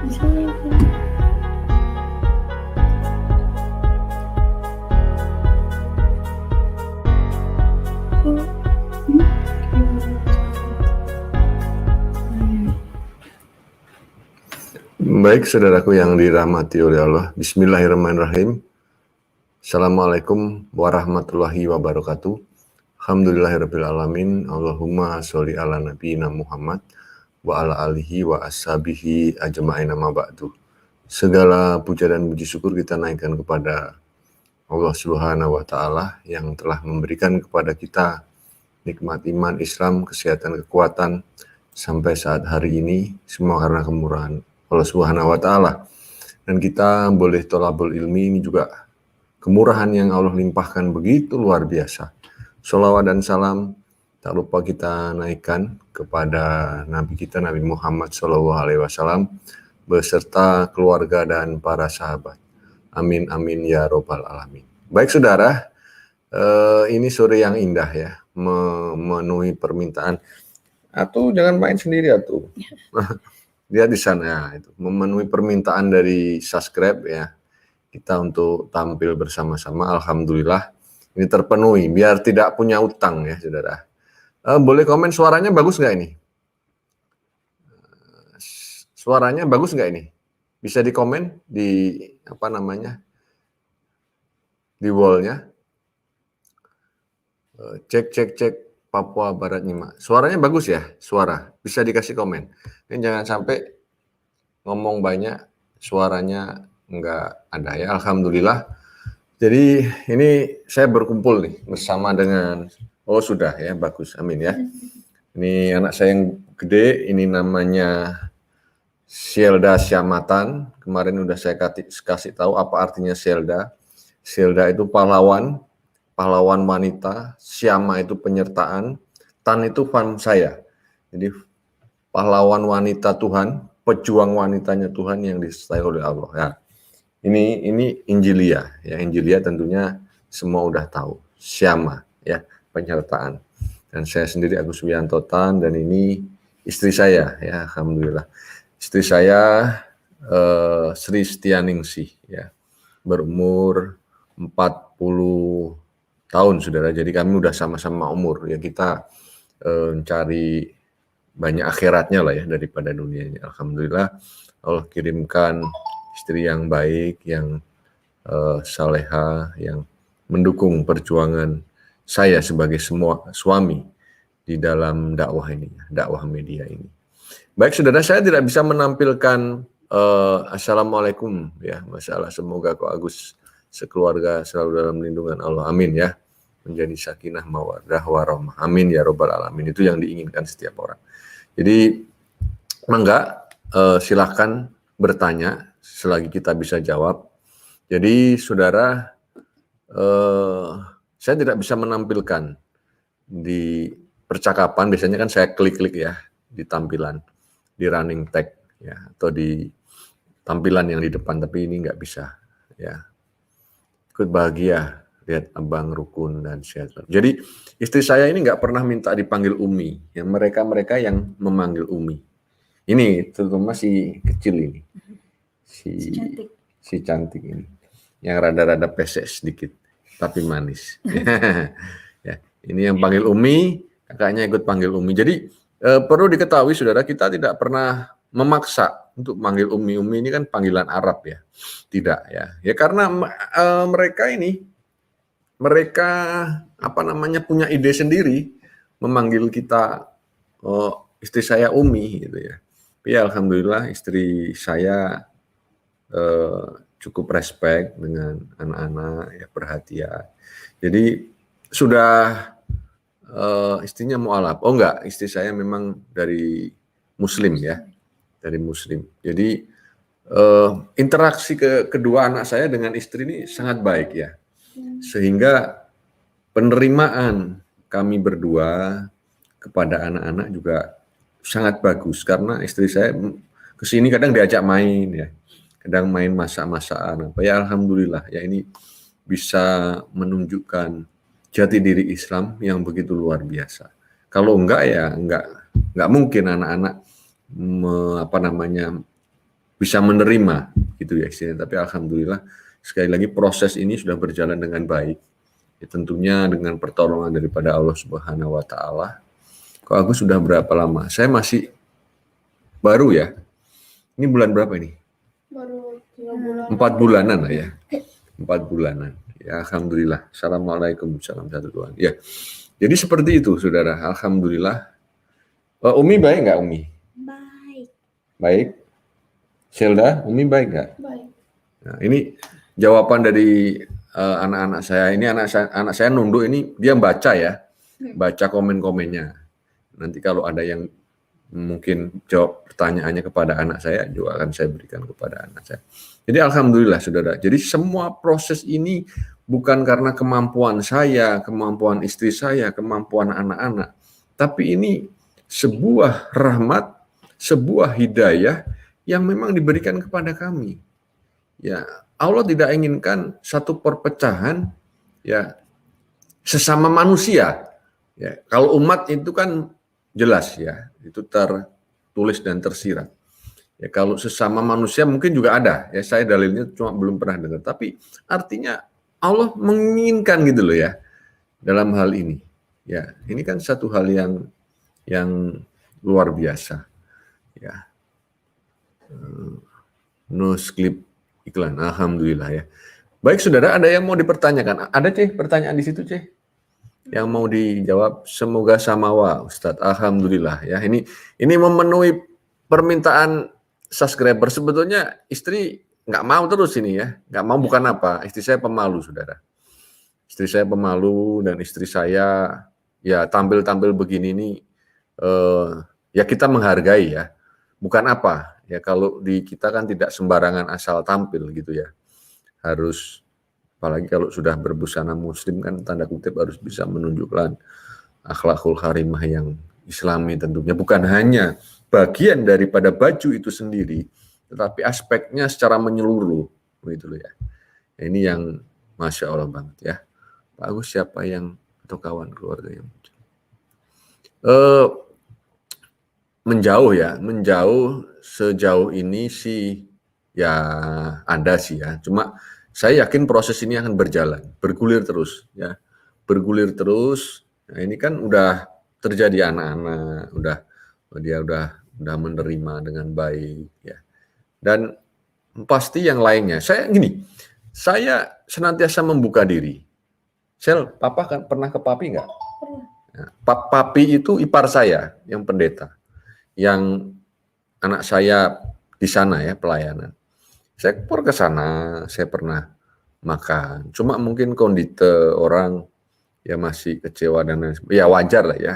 Baik, saudaraku yang dirahmati oleh Allah. Bismillahirrahmanirrahim. Assalamualaikum warahmatullahi wabarakatuh. Alhamdulillahirrabbilalamin. Allahumma sholli ala nabiyina Muhammad wa ala alihi wa ashabihi ajma'in amma ba'du. Segala puja dan puji syukur kita naikkan kepada Allah Subhanahu wa Ta'ala yang telah memberikan kepada kita nikmat iman, Islam, kesehatan, kekuatan sampai saat hari ini, semua karena kemurahan Allah Subhanahu wa Ta'ala. Dan kita boleh tholabul ilmi, ini juga kemurahan yang Allah limpahkan begitu luar biasa. Sholawat dan salam tak lupa kita naikkan kepada Nabi kita, Nabi Muhammad SAW, beserta keluarga dan para sahabat. Amin, amin, ya robbal alamin. Baik saudara, ini sore yang indah ya, memenuhi permintaan. Atau jangan main sendiri atuh. Lihat di sana itu memenuhi permintaan dari subscribe ya, kita untuk tampil bersama-sama. Alhamdulillah ini terpenuhi, biar tidak punya utang ya saudara. Boleh komen suaranya bagus nggak ini? Suaranya bagus nggak ini? Bisa dikomen di apa namanya, di wallnya. Cek Papua Barat Nyimak. Suaranya bagus ya, suara. Bisa dikasih komen. Ini jangan sampai ngomong banyak, suaranya enggak ada ya. Alhamdulillah. Jadi ini saya berkumpul nih bersama dengan, oh sudah ya, bagus. Amin ya. Ini anak saya yang gede, ini namanya Syelda Syamatan. Kemarin udah saya kasih tahu apa artinya Syelda. Syelda itu pahlawan wanita, Syama itu penyertaan, Tan itu fam saya. Jadi pahlawan wanita Tuhan, pejuang wanitanya Tuhan yang disertai oleh Allah. Ya. Ini Injilia, ya Injilia tentunya semua udah tahu. Syama, ya penyertaan. Dan saya sendiri Agus Wianto Tan, dan ini istri saya, ya alhamdulillah. Istri saya Sri Setianingsih, ya berumur 40 tahun saudara, jadi kami udah sama-sama umur ya, kita mencari banyak akhiratnya lah ya daripada dunianya. Alhamdulillah Allah kirimkan istri yang baik, yang saleha, yang mendukung perjuangan saya sebagai semua suami di dalam dakwah ini, dakwah media ini. Baik saudara, saya tidak bisa menampilkan assalamualaikum ya, masalah semoga kok Agus sekeluarga selalu dalam lindungan Allah, amin ya, menjadi sakinah mawaddah warahmah, amin ya robbal alamin. Itu yang diinginkan setiap orang. Jadi mangga silahkan bertanya selagi kita bisa jawab. Jadi saudara, saya tidak bisa menampilkan di percakapan, biasanya kan saya klik-klik ya di tampilan, di running tag ya, atau di tampilan yang di depan, tapi ini nggak bisa ya. Ikut bahagia lihat abang rukun dan sehat. Jadi istri saya ini nggak pernah minta dipanggil Umi, ya mereka yang memanggil Umi. Ini terutama si kecil ini, si cantik ini, yang rada-rada pesek sedikit tapi manis. Ya, ini yang panggil Umi, kakaknya ikut panggil Umi. Jadi perlu diketahui saudara, kita tidak pernah memaksa untuk manggil Umi. Umi ini kan panggilan Arab ya, tidak ya. Ya karena mereka apa namanya, punya ide sendiri memanggil kita, istri saya Umi gitu ya. Tapi ya, alhamdulillah istri saya cukup respect dengan anak-anak ya, perhatian. Jadi sudah istrinya mualaf. Oh enggak, istri saya memang dari Muslim ya. Dari Muslim. Jadi interaksi kedua anak saya dengan istri ini sangat baik ya, sehingga penerimaan kami berdua kepada anak-anak juga sangat bagus, karena istri saya kesini kadang diajak main ya, kadang main masak-masakan apa ya. Alhamdulillah ya, ini bisa menunjukkan jati diri Islam yang begitu luar biasa. Kalau enggak ya enggak mungkin anak-anak bisa menerima gitu ya istilahnya. Tapi alhamdulillah sekali lagi proses ini sudah berjalan dengan baik. Ya, tentunya dengan pertolongan daripada Allah Subhanahu wa taala. Kok Agus sudah berapa lama? Saya masih baru ya. Ini bulan berapa ini? Baru 3 bulan. 4 bulanan lah ya. 4 bulanan. Ya alhamdulillah. Assalamualaikum warahmatullahi wabarakatuh. Ya. Jadi seperti itu saudara. Alhamdulillah. Umi baik nggak Umi? Baik. Baik. Zelda, Umi baik nggak? Baik. Nah, ini jawaban dari anak-anak saya. Ini anak saya nunduk ini dia baca ya. Baca komen-komennya. Nanti kalau ada yang mungkin jawab pertanyaannya kepada anak saya juga akan saya berikan kepada anak saya. Jadi alhamdulillah saudara. Jadi semua proses ini bukan karena kemampuan saya, kemampuan istri saya, kemampuan anak-anak, tapi ini sebuah rahmat, sebuah hidayah yang memang diberikan kepada kami. Ya, Allah tidak inginkan satu perpecahan ya sesama manusia. Ya, kalau umat itu kan jelas ya, itu tertulis dan tersirat. Ya, kalau sesama manusia mungkin juga ada, ya saya dalilnya cuma belum pernah dengar. Tapi artinya Allah menginginkan gitu loh ya dalam hal ini. Ya, ini kan satu hal yang luar biasa. Ya, no skip iklan, alhamdulillah ya. Baik saudara, ada yang mau dipertanyakan? Ada Ceh pertanyaan di situ Ceh? Yang mau dijawab, semoga samawa Ustadz, alhamdulillah ya. Ini memenuhi permintaan subscriber. Sebetulnya istri nggak mau terus ini ya, nggak mau bukan apa, istri saya pemalu saudara. Istri saya pemalu dan istri saya ya tampil begini nih ya kita menghargai ya, bukan apa ya, kalau di kita kan tidak sembarangan asal tampil gitu ya, harus apalagi kalau sudah berbusana muslim kan tanda kutip harus bisa menunjukkan akhlakul karimah yang islami tentunya, bukan hanya bagian daripada baju itu sendiri tetapi aspeknya secara menyeluruh begitu loh ya. Ini yang masya Allah banget ya. Pak Agus siapa yang atau kawan keluarga yang menjauh ya, menjauh sejauh ini sih ya ada sih ya, cuma saya yakin proses ini akan berjalan, bergulir terus ya, bergulir terus. Nah, ini kan udah terjadi anak-anak, dia udah menerima dengan baik ya. Dan pasti yang lainnya, saya senantiasa membuka diri. Sel, papa kan pernah ke papi nggak? Nah, papi itu ipar saya yang pendeta, yang anak saya di sana ya pelayanan. Saya ke sana, saya pernah makan. Cuma mungkin kondisi orang ya masih kecewa dan ya wajar lah ya.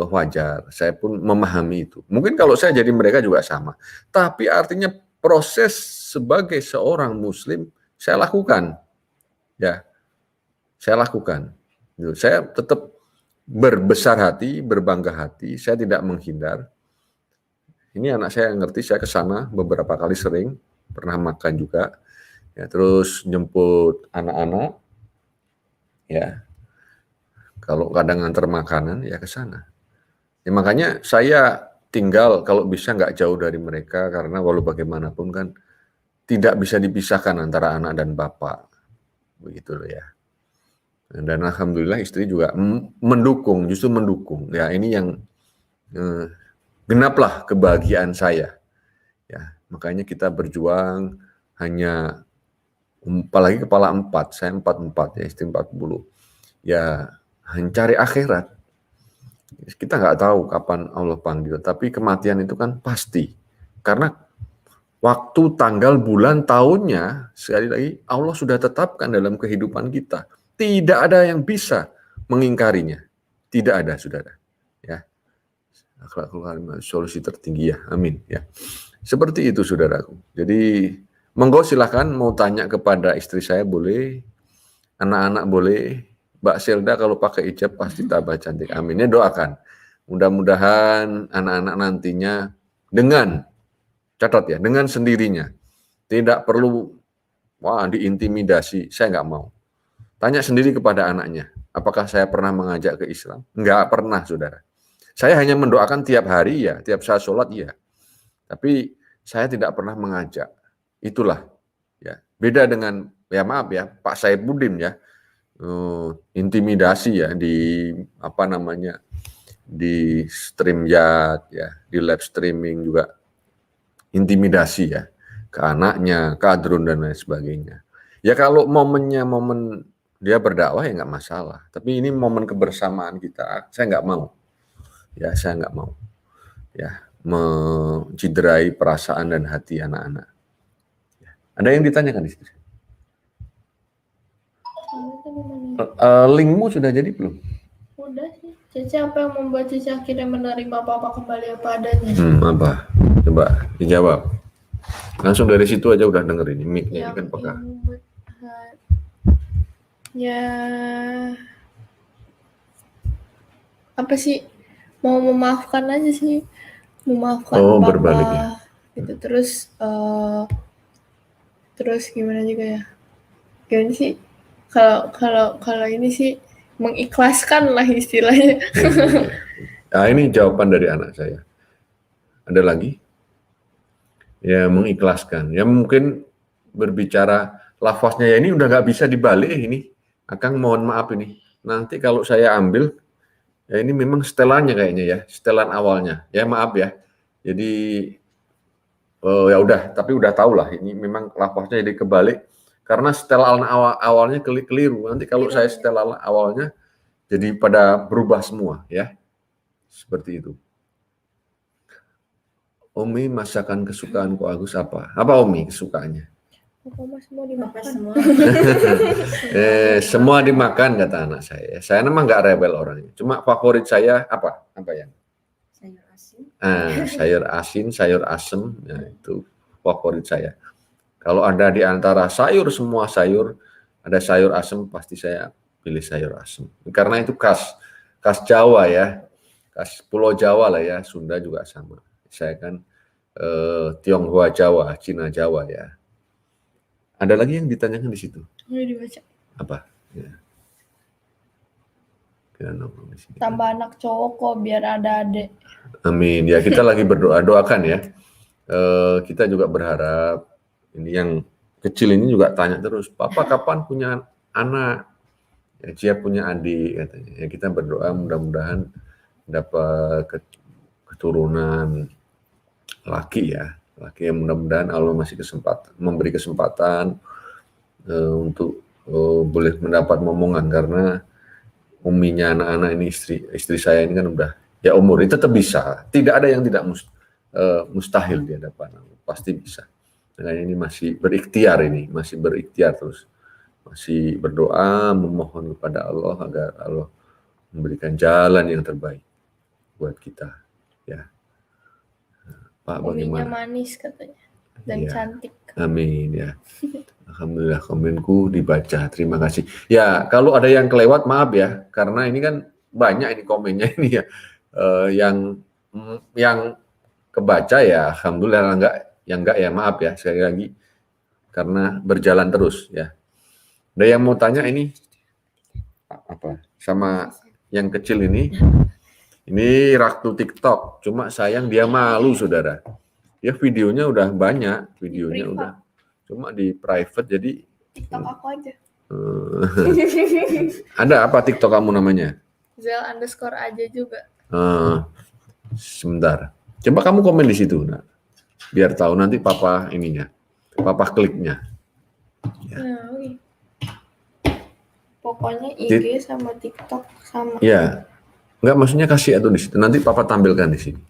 Wajar. Saya pun memahami itu. Mungkin kalau saya jadi mereka juga sama. Tapi artinya proses sebagai seorang muslim saya lakukan. Ya. Saya lakukan. Saya tetap berbesar hati, berbangga hati, saya tidak menghindar. Ini anak saya yang ngerti, saya ke sana beberapa kali sering, pernah makan juga, ya, terus jemput anak-anak, ya, kalau kadang nganter makanan, ya ke sana. Ya, makanya saya tinggal kalau bisa nggak jauh dari mereka, karena walau bagaimanapun kan tidak bisa dipisahkan antara anak dan bapak, begitu loh ya. Dan alhamdulillah istri juga mendukung, justru mendukung. Ya ini yang genaplah kebahagiaan saya. Ya, makanya kita berjuang hanya apalagi kepala 4, saya 44 ya, istri 40. Ya, mencari akhirat. Kita nggak tahu kapan Allah panggil, tapi kematian itu kan pasti. Karena waktu, tanggal, bulan, tahunnya sekali lagi Allah sudah tetapkan dalam kehidupan kita. Tidak ada yang bisa mengingkarinya. Tidak ada, saudara. Ya, akhlakul karimah solusi tertinggi ya. Amin. Ya. Seperti itu, saudaraku. Jadi, monggo silakan mau tanya kepada istri saya boleh, anak-anak boleh. Mbak Selda kalau pakai hijab pasti tambah cantik. Amin. Ya doakan. Mudah-mudahan anak-anak nantinya dengan catat ya, dengan sendirinya. Tidak perlu diintimidasi. Saya nggak mau. Tanya sendiri kepada anaknya, apakah saya pernah mengajak ke Islam? Enggak pernah, saudara. Saya hanya mendoakan tiap hari ya, tiap saat sholat ya. Tapi saya tidak pernah mengajak. Itulah ya. Beda dengan ya maaf ya Pak Saifuddin ya. Intimidasi ya di apa namanya? Di StreamYard ya, di live streaming juga intimidasi ya ke anaknya, ke Adrun dan lain sebagainya. Ya kalau momennya momen dia berdakwah ya nggak masalah. Tapi ini momen kebersamaan kita, saya nggak mau. Ya saya nggak mau. Ya menciderai perasaan dan hati anak-anak. Ya. Ada yang ditanyakan di situ? Linkmu sudah jadi belum? Udah sih. Cici apa yang membuat Cici akhirnya menerima papa kembali apa adanya? Apa? Coba dijawab. Langsung dari situ aja udah dengerin mic-nya kan peka. Ya apa sih? Mau memaafkan aja sih. Memaafkan papa. Berbalik ya. Gitu. Terus gimana juga ya? Gimana sih? Kalau ini sih mengikhlaskan lah istilahnya. Nah, ini jawaban dari anak saya. Ada lagi? Ya mengikhlaskan. Ya mungkin berbicara lafaznya ya ini udah nggak bisa dibalik ini. Akang mohon maaf ini. Nanti kalau saya ambil, ya ini memang setelannya kayaknya ya, setelan awalnya. Ya maaf ya. Jadi ya udah, tapi udah tahu lah ini memang lafaznya jadi kebalik. Karena setelan awalnya keliru. Nanti kalau saya setelan awalnya jadi pada berubah semua ya. Seperti itu. Umi, masakan kesukaanku Agus apa? Apa Umi kesukaannya? Semua dimakan. Semua dimakan kata anak saya. Saya memang nggak rebel orangnya. Cuma favorit saya apa? Apa ya? Sayur asin. Sayur asin, sayur asem. Nah, itu favorit saya. Kalau ada di antara semua sayur, ada sayur asem, pasti saya pilih sayur asem. Karena itu khas Jawa ya, khas Pulau Jawa lah ya, Sunda juga sama. Saya kan Tionghoa Jawa, Cina Jawa ya. Ada lagi yang ditanyakan di situ? Dibaca. Apa? Ya. Tambah anak cowok kok biar ada adik. Amin. Ya kita lagi berdoa, doakan ya. Kita juga berharap ini yang kecil ini juga tanya terus, Papa kapan punya anak? Ya, dia punya adik katanya. Ya kita berdoa mudah-mudahan dapat keturunan laki ya, laki yang mudah-mudahan Allah masih memberi kesempatan untuk boleh mendapat momongan karena uminya anak-anak ini istri saya ini kan udah ya umur itu tetap bisa, tidak ada yang tidak mustahil di hadapan Allah, pasti bisa. Nah ini masih berikhtiar terus, masih berdoa memohon kepada Allah agar Allah memberikan jalan yang terbaik buat kita ya. Pak, bagaimana? Uminya manis katanya dan ya. Cantik. Amin ya. Alhamdulillah komenku dibaca. Terima kasih. Ya kalau ada yang kelewat maaf ya, karena ini kan banyak ini komennya ini ya. Yang kebaca ya alhamdulillah, enggak ya maaf ya sekali lagi karena berjalan terus ya. Ada yang mau tanya ini apa sama yang kecil ini? Ini Raktu TikTok, cuma sayang dia malu saudara. Ya videonya udah banyak, udah cuma di private jadi. TikTok aku aja. Ada apa TikTok kamu namanya? Zel_ aja juga. Sebentar, coba kamu komen di situ, nah, biar tahu nanti papa kliknya. Ya. Okay. Pokoknya IG sama TikTok sama. Ya, enggak maksudnya kasih atau di situ. Nanti papa tampilkan di sini.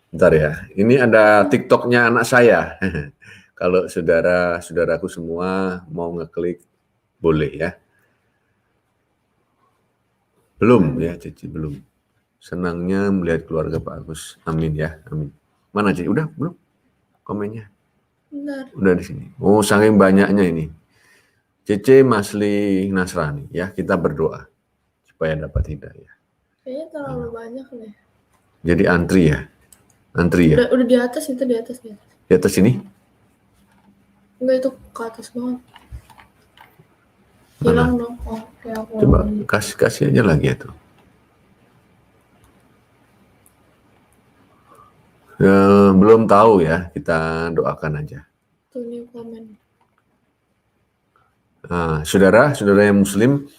Bentar ya. Ini ada TikToknya anak saya. Kalau saudaraku semua mau ngeklik boleh ya. Belum ya, Cici belum. Senangnya melihat keluarga Pak Agus. Amin ya, amin. Mana Cici? Udah belum? Komennya? Benar. Udah di sini. Oh, saking banyaknya ini. Cece Masli Nasrani ya, kita berdoa supaya dapat hidayah. Kayaknya terlalu banyak nih. Jadi antri ya. Udah di atas itu di atas. Di atas ini? Enggak, itu ke atas banget. Hilang dong. Oh, kayak aku. Coba kasih aja lagi itu. Belum tahu ya, kita doakan aja. Tuh new comment. Nah, saudara yang muslim,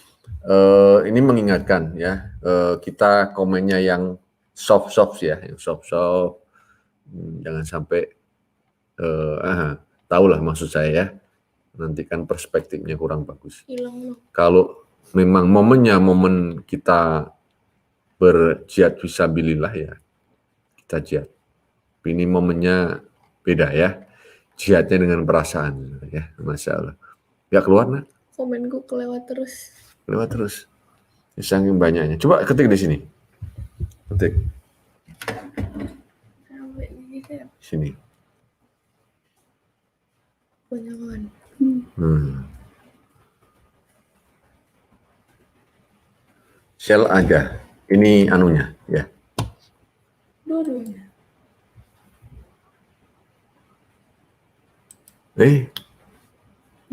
ini mengingatkan ya, kita komennya yang soft ya, yang soft, jangan sampai, tahulah maksud saya ya, nanti kan perspektifnya kurang bagus. Hilang loh. Kalau memang momennya momen kita berjihad fisabilillah ya, kita jihad. Ini momennya beda ya, jihadnya dengan perasaan ya, Masya Allah. Ya keluar nak. Komenku kelewat terus. Lewat terus. Saking banyaknya. Coba ketik di sini. Ketik. Sampai di sini. Sini. Kebanyakan. Shell aja. Ini anunya ya. Dua-duanya.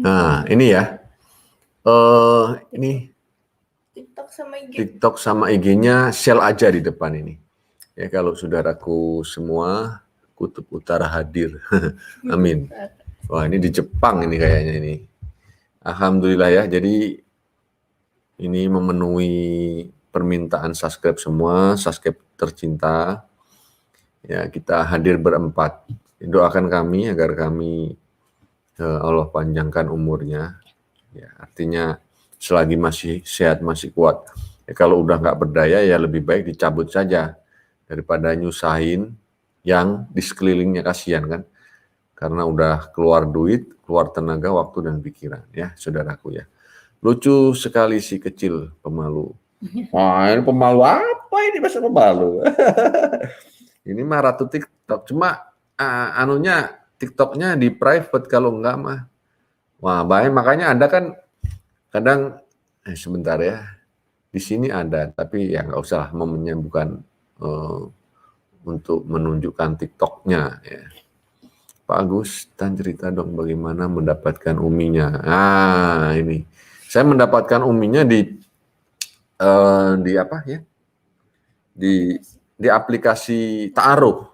Nah ini ya. Ini TikTok sama IG. TikTok sama IG-nya shell aja di depan ini. Ya kalau saudaraku semua, Kutub Utara hadir. Amin. Wah ini di Jepang ini kayaknya ini. Alhamdulillah ya. Jadi ini memenuhi permintaan subscribe semua, subscribe tercinta. Ya kita hadir berempat. Doakan kami agar kami Allah panjangkan umurnya. Ya, artinya selagi masih sehat, masih kuat. Ya, kalau udah nggak berdaya ya lebih baik dicabut saja daripada nyusahin yang di sekelilingnya, kasihan kan. Karena udah keluar duit, keluar tenaga, waktu dan pikiran ya, saudaraku ya. Lucu sekali si kecil pemalu. Wah, ini pemalu apa ini bahasa pemalu? Ini mah ratu TikTok, cuma anunya TikToknya di private, kalau enggak mah. Wah, baik, makanya Anda kan kadang sebentar ya. Di sini ada, tapi ya nggak usah, momennya bukan untuk menunjukkan TikToknya ya. Pak Agus, dan cerita dong bagaimana mendapatkan uminya. Nah, ini. Saya mendapatkan uminya di apa ya? Di aplikasi Ta'aruf.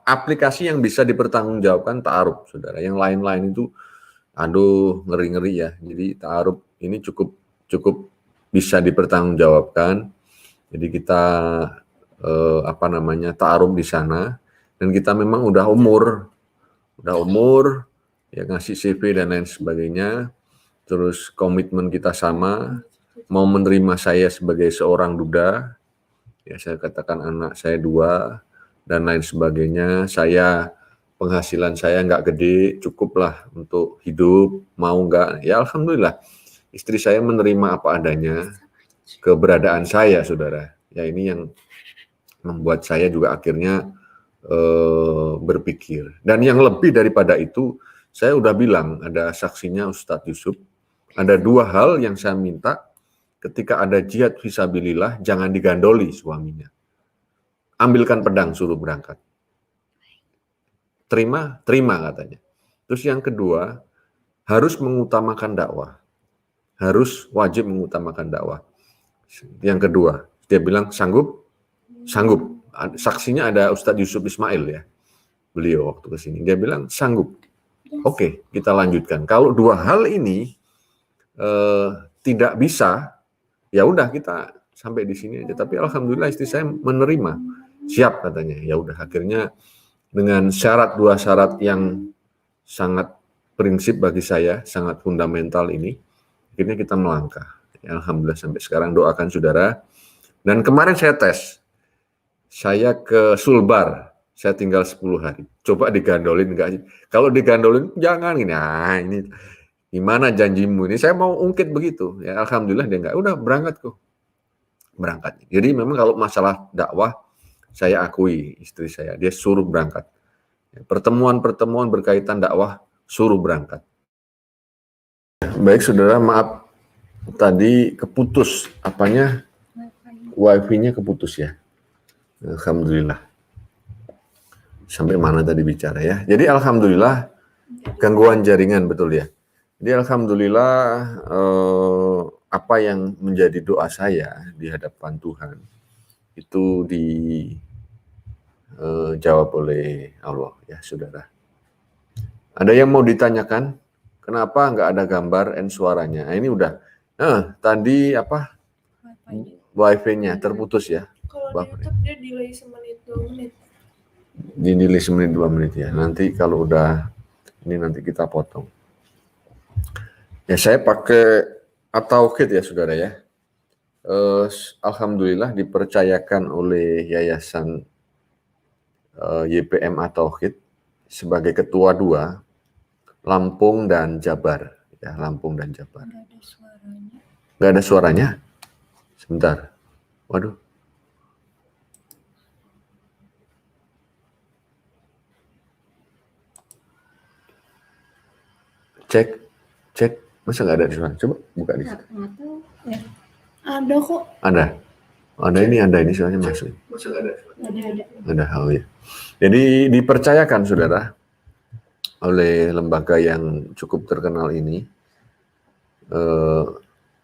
Aplikasi yang bisa dipertanggungjawabkan Ta'aruf, saudara. Yang lain-lain itu, aduh, ngeri-ngeri ya. Jadi Ta'aruf ini cukup bisa dipertanggungjawabkan. Jadi kita Ta'aruf di sana, dan kita memang udah umur ya, ngasih CV dan lain sebagainya. Terus komitmen kita sama, mau menerima saya sebagai seorang duda. Ya, saya katakan anak saya 2 dan lain sebagainya. Penghasilan saya nggak gede, cukuplah untuk hidup, mau nggak? Ya Alhamdulillah, istri saya menerima apa adanya, keberadaan saya, saudara. Ya ini yang membuat saya juga akhirnya berpikir. Dan yang lebih daripada itu, saya udah bilang, ada saksinya Ustadz Yusuf, ada 2 hal yang saya minta. Ketika ada jihad fisabilillah, jangan digandoli suaminya. Ambilkan pedang, suruh berangkat. Terima katanya. Terus yang kedua, harus mengutamakan dakwah. Harus wajib mengutamakan dakwah. Yang kedua, dia bilang sanggup. Saksinya ada Ustadz Yusuf Ismail ya. Beliau waktu ke sini, dia bilang sanggup. Oke, kita lanjutkan. Kalau 2 hal ini tidak bisa, ya udah kita sampai di sini aja. Tapi alhamdulillah istri saya menerima, siap katanya. Ya udah, akhirnya dengan 2 syarat yang sangat prinsip bagi saya, sangat fundamental ini, akhirnya kita melangkah. Ya, alhamdulillah sampai sekarang. Doakan saudara. Dan kemarin saya tes, saya ke Sulbar, saya tinggal 10 hari. Coba digandolin enggak? Kalau digandolin jangan ini. Nah, ini gimana janjimu ini? Saya mau ungkit begitu. Ya alhamdulillah dia enggak. Udah berangkat kok. Berangkat. Jadi memang kalau masalah dakwah, saya akui istri saya, dia suruh berangkat. Pertemuan-pertemuan berkaitan dakwah, suruh berangkat. Baik saudara, maaf tadi keputus wifi-nya keputus ya. Alhamdulillah. Sampai mana tadi bicara ya. Jadi alhamdulillah gangguan jaringan, betul ya. Jadi alhamdulillah apa yang menjadi doa saya di hadapan Tuhan itu jawab oleh Allah ya saudara. Ada yang mau ditanyakan? Kenapa nggak ada gambar and suaranya? Nah, ini udah. Tadi apa? Wifi-nya terputus ya. Kalau di YouTube dia delay semenit 2 menit. Dinilai semenit 2 menit ya. Nanti kalau udah ini nanti kita potong. Ya saya pakai At-Tauhid ya saudara ya. Alhamdulillah dipercayakan oleh Yayasan YPM At-Tauhid sebagai ketua 2 Lampung dan Jabar ya, Lampung dan Jabar. Nggak ada suaranya. Nggak ada suaranya? Sebentar. Waduh. Cek. Masa nggak ada suara? Coba buka di situ. Ya. Ada kok. Ada ini suaranya masuk. Masa nggak ada? Ada. Oh ya. Jadi dipercayakan saudara oleh lembaga yang cukup terkenal ini.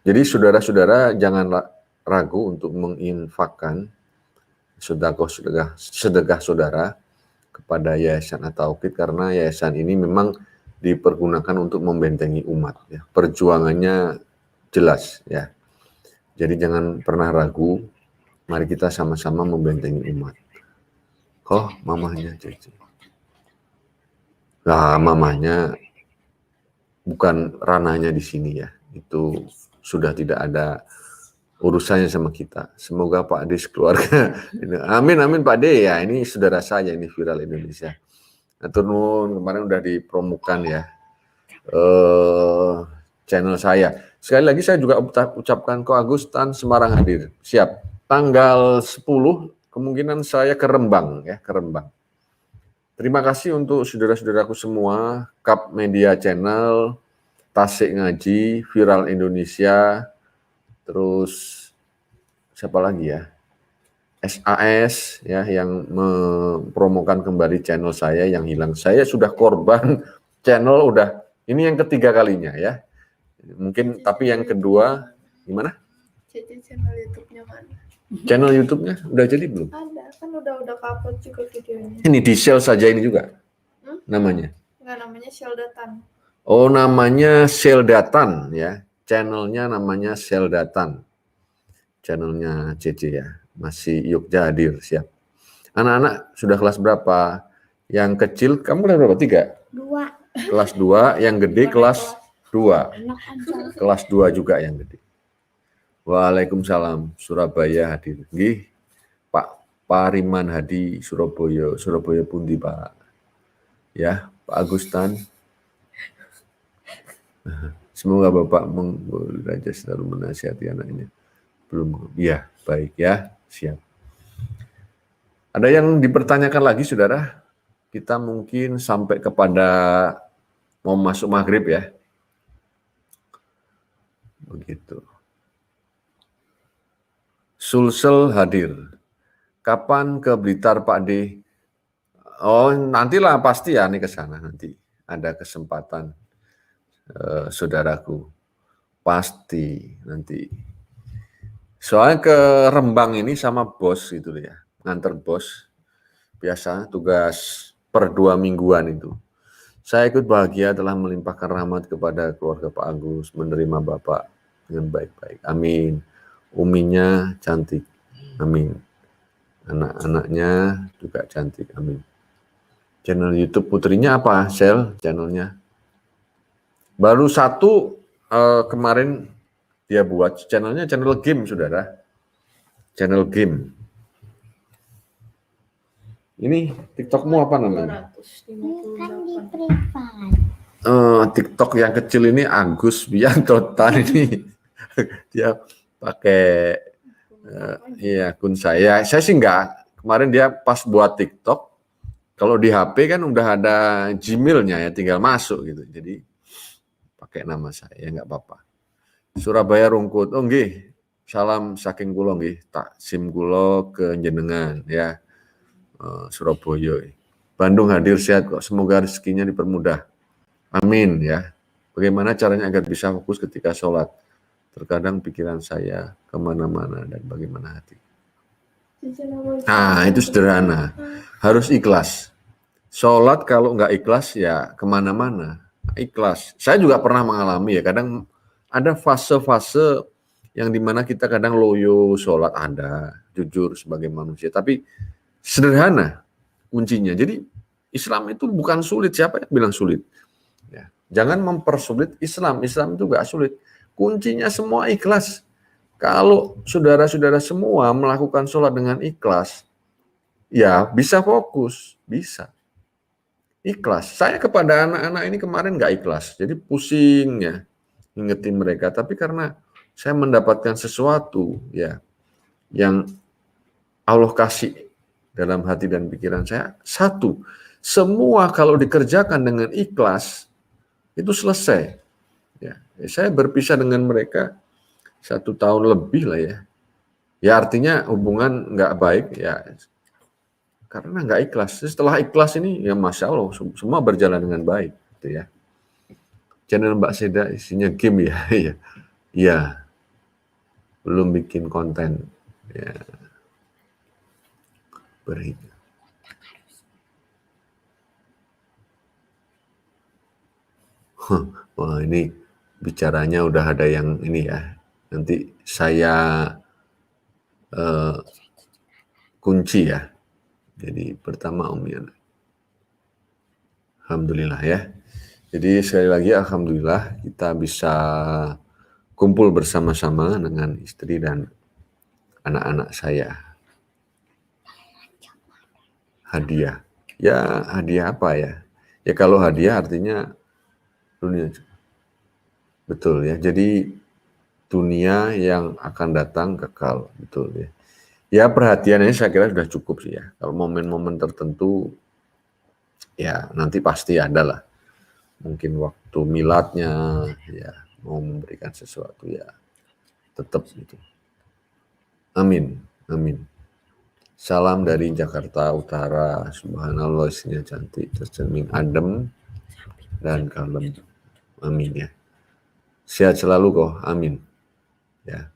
Jadi saudara-saudara janganlah ragu untuk menginfakkan sedekah saudara kepada Yayasan At-Tauhid karena yayasan ini memang dipergunakan untuk membentengi umat ya. Perjuangannya jelas ya. Jadi jangan pernah ragu, mari kita sama-sama membentengi umat. Mamanya Cece. Lah mamanya bukan ranahnya di sini ya. Itu sudah tidak ada urusannya sama kita. Semoga Pak Ade keluarga. Amin Pak Ade ya. Ini saudara saya, ini Viral Indonesia. Turun kemarin udah dipromokan ya channel saya. Sekali lagi saya juga ucapkan Ko Agus Tan Semarang hadir. Siap. Tanggal 10 kemungkinan saya ke Rembang ya, ke Rembang. Terima kasih untuk saudara-saudaraku semua, Kap Media Channel, Tasik Ngaji, Viral Indonesia, terus siapa lagi ya? SAS ya yang mempromokan kembali channel saya yang hilang. Saya sudah korban channel udah ini yang ketiga kalinya ya. Mungkin tapi yang kedua gimana? Channel YouTube-nya mana? Channel YouTube-nya udah jadi belum? Ada, kan udah upload juga videonya. Ini di share saja ini juga. Namanya? Enggak, namanya Sheldatan. Oh, namanya Sheldatan ya. Channelnya namanya Sheldatan. Channelnya Cece ya. Masih Yogja hadir, siap. Anak-anak sudah kelas berapa? Yang kecil, kamu kelas berapa? 3? 2. Kelas 2, yang gede kelas 2. Kelas 2 juga yang gede. Waalaikumsalam, Surabaya hadir. Nggih, Pak Pariman Hadi, Surabaya pundi Pak? Ya, Pak Agustan. Semoga Bapak mengguraja selalu menasihati anaknya. Belum, ya, baik ya. Siap. Ada yang dipertanyakan lagi, saudara? Kita mungkin sampai kepada mau masuk maghrib ya. Begitu. Sulsel hadir. Kapan ke Blitar Pak D? Oh, nantilah pasti ya nih ke sana nanti. Ada kesempatan, saudaraku. Pasti nanti. Soalnya ke Rembang ini sama bos gitu ya, nganter bos. Biasa tugas per 2 mingguan itu. Saya ikut bahagia telah melimpahkan rahmat kepada keluarga Pak Agus, menerima Bapak dengan baik-baik. Amin. Uminya cantik. Amin. Anak-anaknya juga cantik. Amin. Channel YouTube putrinya apa, Sel? Channelnya? Baru 1 kemarin dia buat channelnya, channel game, saudara. Channel game. Ini TikTokmu apa namanya? 258. TikTok yang kecil ini Agus Biantotan ini. Dia pakai akun saya. Saya sih enggak. Kemarin dia pas buat TikTok, kalau di HP kan udah ada Gmail-nya ya, tinggal masuk gitu. Jadi pakai nama saya, enggak apa-apa. Surabaya Rungkut. Oh nggih. Salam saking kula nggih. Taksim kula ke jenengan ya. Surabaya. Bandung hadir sehat kok. Semoga rezekinya dipermudah. Amin ya. Bagaimana caranya agar bisa fokus ketika sholat? Terkadang pikiran saya kemana-mana dan bagaimana hati. Nah, itu sederhana. Harus ikhlas. Sholat kalau nggak ikhlas ya kemana-mana. Ikhlas. Saya juga pernah mengalami ya, kadang ada fase-fase yang dimana kita kadang loyo sholat ada, jujur sebagai manusia. Tapi sederhana kuncinya. Jadi Islam itu bukan sulit. Siapa yang bilang sulit? Ya. Jangan mempersulit Islam. Islam itu nggak sulit. Kuncinya semua ikhlas. Kalau saudara-saudara semua melakukan sholat dengan ikhlas, ya bisa fokus, bisa. Ikhlas. Saya kepada anak-anak ini kemarin nggak ikhlas, jadi pusing ya ngingetin mereka. Tapi karena saya mendapatkan sesuatu ya yang Allah kasih dalam hati dan pikiran saya, satu, semua kalau dikerjakan dengan ikhlas itu selesai. Ya, saya berpisah dengan mereka 1 tahun lebih lah ya. Ya artinya hubungan nggak baik ya karena nggak ikhlas. Setelah ikhlas ini ya Masya Allah semua berjalan dengan baik gitu ya. Channel Mbak Seda isinya game ya. Iya. Iya. Belum bikin konten ya berhitung. Wah ini bicaranya udah ada yang ini ya. Nanti saya kunci ya. Jadi pertama Om Yana. Alhamdulillah ya. Jadi sekali lagi alhamdulillah kita bisa kumpul bersama-sama dengan istri dan anak-anak saya. Hadiah. Ya hadiah apa ya? Ya kalau hadiah artinya dunia. Betul ya. Jadi dunia yang akan datang kekal. Betul ya. Ya perhatiannya saya kira sudah cukup sih ya. Kalau momen-momen tertentu ya nanti pasti ada lah. Mungkin waktu miladnya ya mau memberikan sesuatu ya tetap gitu. Amin, amin. Salam dari Jakarta Utara. Subhanallah isinya cantik, tercermin adem dan kalem. Amin ya. Sehat selalu kok. Amin. Ya.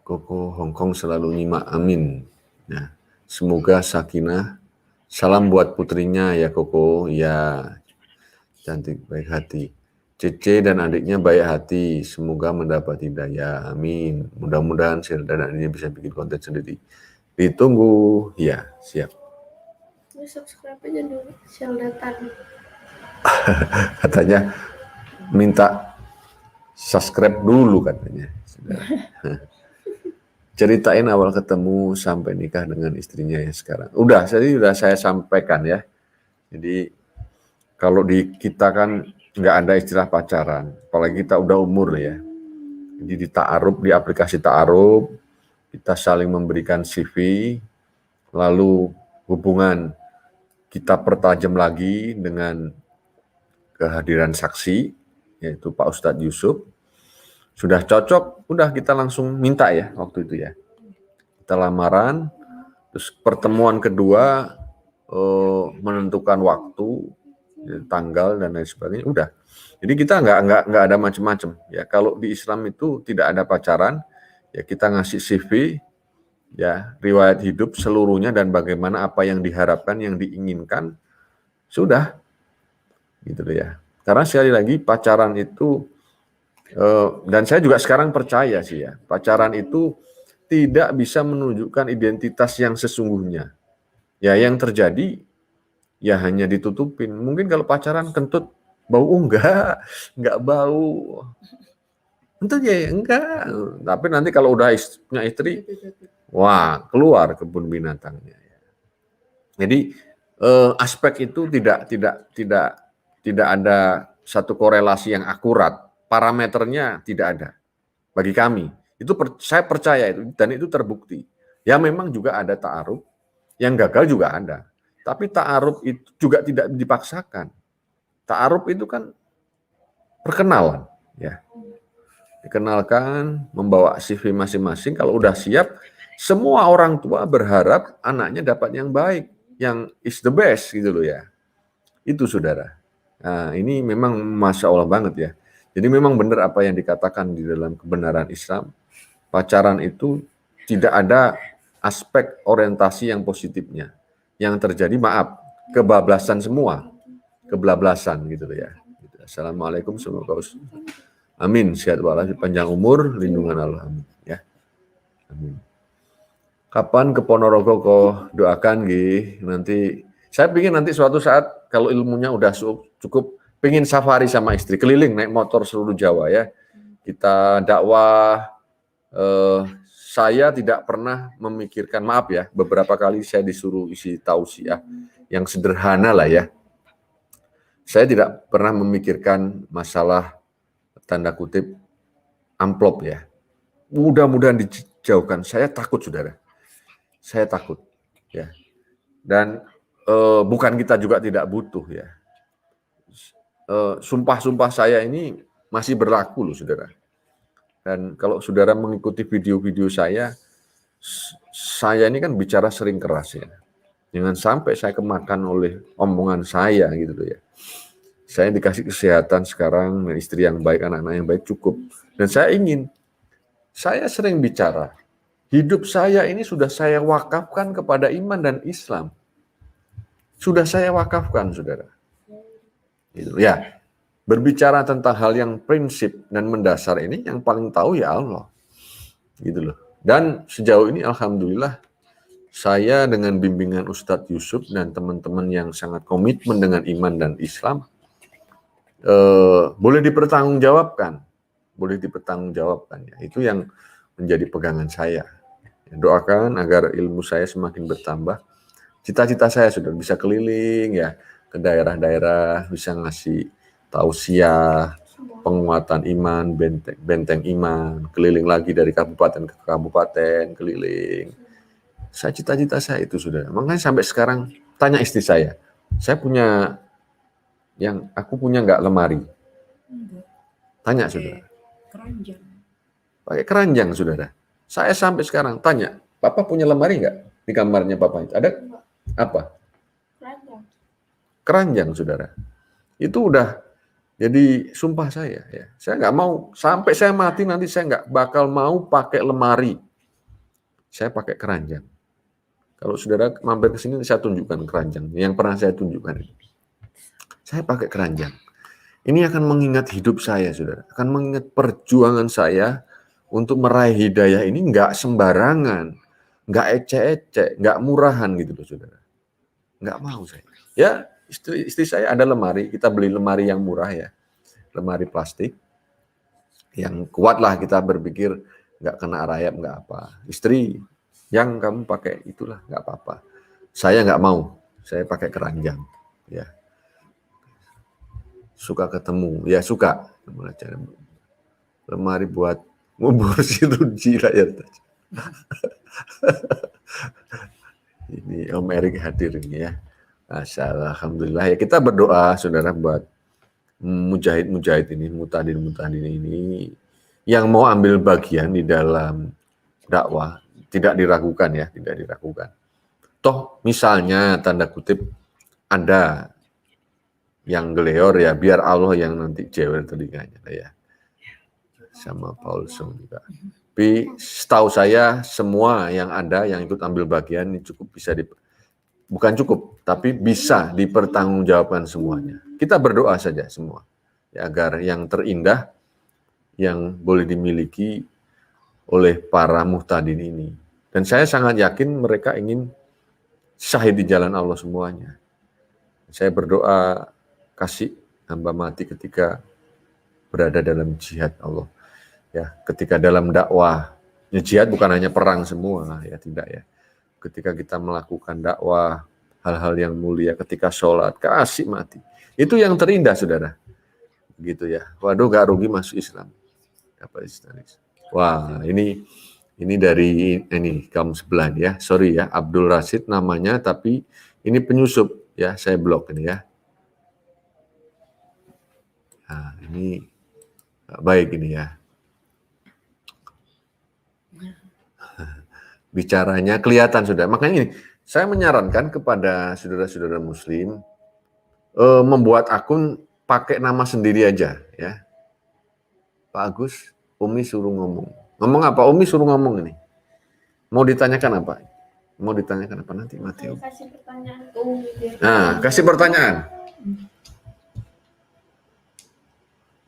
Koko Hongkong selalu nyimak. Amin. Ya. Semoga sakinah. Salam buat putrinya ya Koko. Ya. Cantik baik hati. Cece dan adiknya baik hati, semoga mendapat hidayah, amin. Mudah-mudahan Sheila dan adiknya bisa bikin konten sendiri. Ditunggu, ya siap. Subscribe aja dulu, Sheila Tan. Katanya minta subscribe dulu katanya. Ceritain awal ketemu sampai nikah dengan istrinya yang sekarang. Udah saya sampaikan ya. Jadi kalau di kita kan nggak ada istilah pacaran, apalagi kita udah umur ya. Jadi di ta'aruf, di aplikasi ta'aruf, kita saling memberikan CV, lalu hubungan kita pertajam lagi dengan kehadiran saksi, yaitu Pak Ustadz Yusuf. Sudah cocok, udah kita langsung minta ya waktu itu ya. Kita lamaran, terus pertemuan kedua menentukan waktu, tanggal dan lain sebagainya, udah. Jadi kita nggak ada macam-macam ya. Kalau di Islam itu tidak ada pacaran, ya kita ngasih CV, ya riwayat hidup seluruhnya dan bagaimana apa yang diharapkan, yang diinginkan, sudah, gitu ya. Karena sekali lagi pacaran itu dan saya juga sekarang percaya sih ya, pacaran itu tidak bisa menunjukkan identitas yang sesungguhnya. Ya yang terjadi ya hanya ditutupin. Mungkin kalau pacaran kentut bau, enggak bau. Itu ya enggak. Tapi nanti kalau udah punya istri, wah keluar kebun binatangnya. Jadi aspek itu tidak ada satu korelasi yang akurat. Parameternya tidak ada bagi kami. Itu saya percaya itu dan itu terbukti. Ya memang juga ada ta'aruf, yang gagal juga ada. Tapi ta'aruf itu juga tidak dipaksakan. Ta'aruf itu kan perkenalan, ya. Dikenalkan, membawa CV masing-masing. Kalau udah siap, semua orang tua berharap anaknya dapat yang baik, yang is the best gitu loh ya. Itu saudara. Nah, ini memang Masya Allah banget ya. Jadi memang benar apa yang dikatakan di dalam kebenaran Islam. pacaran itu tidak ada aspek orientasi yang positifnya. Yang terjadi, maaf, kebablasan semua, kebablasan gitu ya. Assalamualaikum, semoga amin, sehat walafiat, panjang umur, lindungan Allah, amin ya. Amin. Kapan ke Ponorogo kok doakan nanti. Saya ingin nanti suatu saat kalau ilmunya udah cukup, pengen safari sama istri keliling naik motor seluruh Jawa ya. Kita dakwah. Saya tidak pernah memikirkan, maaf ya, beberapa kali saya disuruh isi tausiah yang sederhana lah ya. Saya tidak pernah memikirkan masalah tanda kutip amplop ya. Mudah-mudahan dijauhkan. Saya takut, saudara. Saya takut ya. Dan bukan kita juga tidak butuh ya. Sumpah-sumpah saya ini masih berlaku loh, saudara. Dan kalau saudara mengikuti video-video saya ini kan bicara sering keras ya. Jangan sampai saya kemakan oleh omongan saya gitu loh ya. Saya dikasih kesehatan sekarang, istri yang baik, anak-anak yang baik, cukup. Dan saya sering bicara, hidup saya ini sudah saya wakafkan kepada iman dan Islam. Sudah saya wakafkan, saudara. Gitu ya. Berbicara tentang hal yang prinsip dan mendasar ini, yang paling tahu ya Allah. Gitu loh. Dan sejauh ini alhamdulillah saya dengan bimbingan Ustadz Yusuf dan teman-teman yang sangat komitmen dengan iman dan Islam, boleh dipertanggungjawabkan. Ya. Itu yang menjadi pegangan saya. Doakan agar ilmu saya semakin bertambah. Cita-cita saya sudah bisa keliling ya ke daerah-daerah, bisa ngasih tausiah, penguatan iman, benteng iman, keliling lagi dari kabupaten ke kabupaten, keliling. Cita-cita saya itu sudah. Makanya sampai sekarang tanya istri saya punya aku punya nggak lemari? Tanya saudara. Keranjang. Pakai keranjang, saudara. Saya sampai sekarang tanya, Papa punya lemari nggak di kamarnya Papa? Ada apa? Keranjang, saudara. Itu udah jadi sumpah saya. Ya. Saya nggak mau, sampai saya mati nanti saya nggak bakal mau pakai lemari. Saya pakai keranjang. Kalau saudara mampir ke sini, saya tunjukkan keranjang. Yang pernah saya tunjukkan. Saya pakai keranjang. Ini akan mengingat hidup saya, saudara. Akan mengingat perjuangan saya untuk meraih hidayah ini nggak sembarangan. Nggak ecek-ecek, nggak murahan gitu loh, saudara. Nggak mau saya. Ya, istri saya ada lemari. Kita beli lemari yang murah ya. Lemari plastik. Yang kuat lah, kita berpikir nggak kena rayap, nggak apa. Istri, yang kamu pakai itulah, nggak apa-apa. Saya nggak mau. Saya pakai keranjang. Ya. Suka ketemu, ya suka. Lemari buat ngubur si Ruji rakyat. Ini Om Erik hadir ini ya. Alhamdulillah ya, kita berdoa saudara buat mujahid-mujahid ini, mutadin ini yang mau ambil bagian di dalam dakwah, tidak diragukan ya, tidak diragukan. Toh misalnya tanda kutip ada yang geleor ya, biar Allah yang nanti jewer telinganya ya. Sama Paul Song juga. Tapi setahu saya semua yang ada yang ikut ambil bagian ini cukup bisa bukan cukup, tapi bisa dipertanggungjawabkan semuanya. Kita berdoa saja semua ya, agar yang terindah yang boleh dimiliki oleh para muhtadin ini. Dan saya sangat yakin mereka ingin syahid di jalan Allah semuanya. Saya berdoa kasih hamba mati ketika berada dalam jihad Allah. Ya, ketika dalam dakwah, ya jihad bukan hanya perang semua, ya tidak ya. Ketika kita melakukan dakwah, hal-hal yang mulia, ketika sholat, kasih mati. Itu yang terindah, saudara. Gitu ya. Waduh, gak rugi masuk Islam. Apa Islam? Wah, ini dari ini kamu sebelah ya. Sorry ya, Abdul Rashid namanya, tapi ini penyusup ya. Saya blok ini ya. Nah, ini baik ini ya. Bicaranya kelihatan sudah. Makanya ini, saya menyarankan kepada saudara-saudara muslim membuat akun pakai nama sendiri aja ya. Pak Agus, Umi suruh ngomong. Ngomong apa? Umi suruh ngomong ini. Mau ditanyakan apa? Mau ditanyakan apa nanti mati? Kasih pertanyaan ke Umi biar Nah, kasih pertanyaan.